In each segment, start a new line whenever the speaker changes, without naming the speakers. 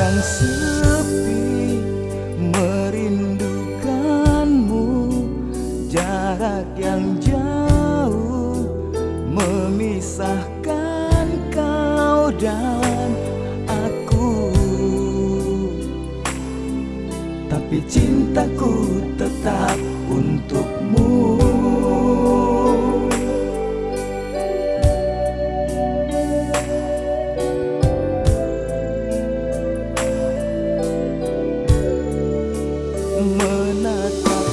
yang sepi merindukanmu, jarak yang jauh memisahkan kau dan aku. Tapi cintaku tetap untukmu. Menatap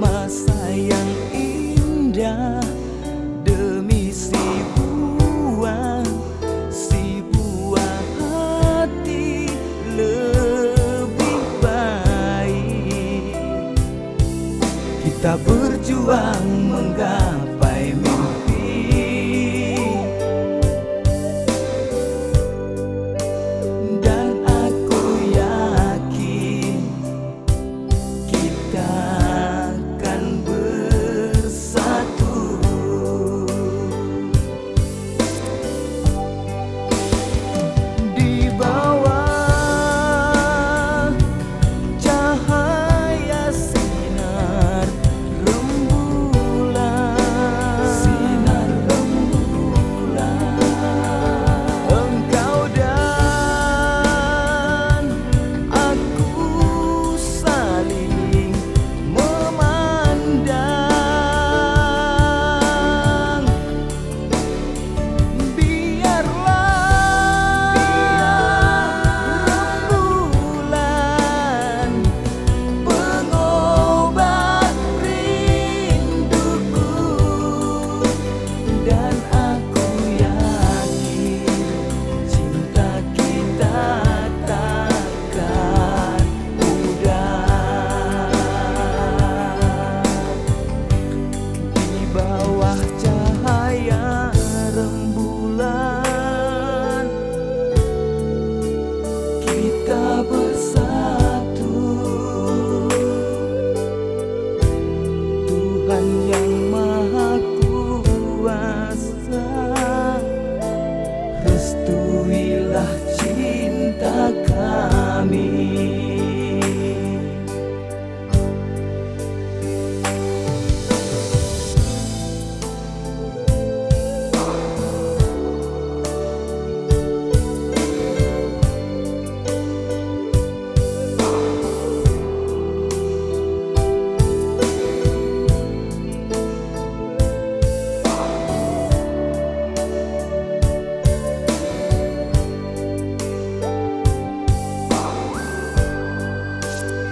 masa yang indah demi si buah hati lebih baik. Kita berjuang menggapai mimpi, dan aku yakin kita akan bersatu. Di bawah cahaya sinar rembulan, engkau dan aku saling memandang. Biarlah rembulan pengobat rinduku, dan aku yakin cinta kita takkan pudar. Di bawah cahaya rembulan kita bersatu. Tuhan yang Maha Kuasa, restuilah cinta kami.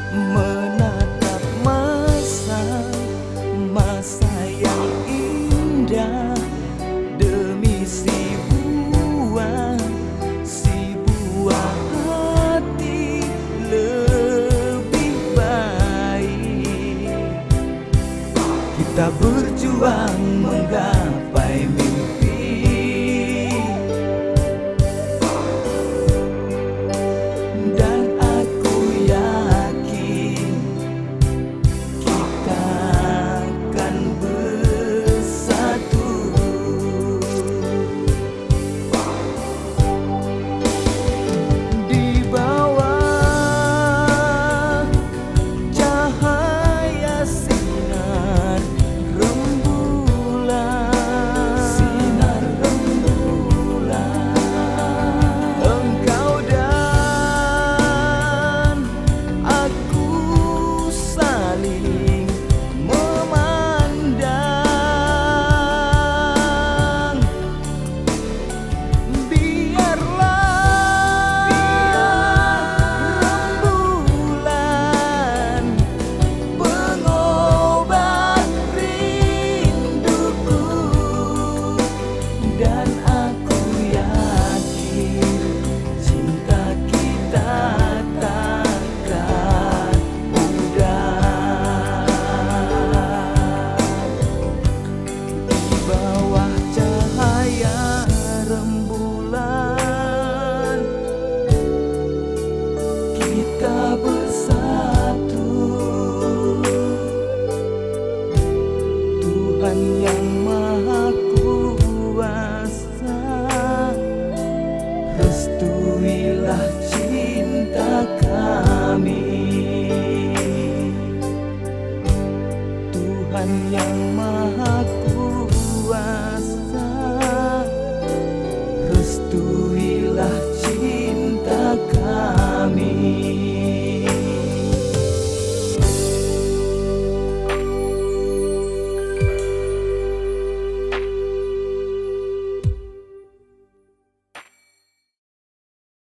Menatap masa yang indah demi si buah hati lebih baik. Kita berjuang menggapai mimpi, dan aku yakin kita akan bersatu. Di bawah cahaya sinar rembulan, engkau dan aku saling memandang. Biarlah rembulan pengobat rinduku, dan aku yakin cinta kita takkan pudar. Di bawah cahaya rembulan kita bersatu. Tuhan yang Maha Kuasa, restui kami. Tuhan yang Maha Kuasa,